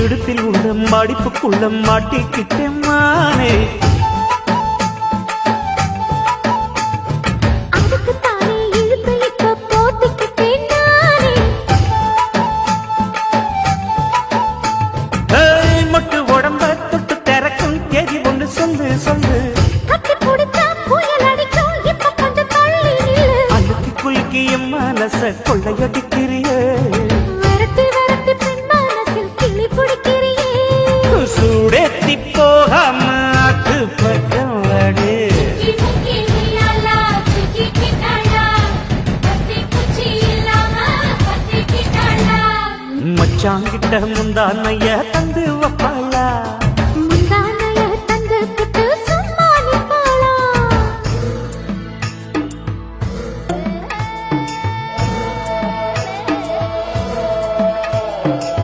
இடுப்பில் உள்ள மடிப்புக்குள்ள மாட்டிக்கிட்டேன் மானே. மொட்டு உடம்ப தொட்டு திறக்கும் தேதி ஒன்று சொல்லு சொல்லு. அழுத்தி குலுக்கி என் மனச கொள்ளையடிக்கிறியே. சூடேத்தி போகாம ஆக்கு பக்கம் வாடு. மச்சாங்கிட்ட முந்தானைய தந்து வப்பாளா.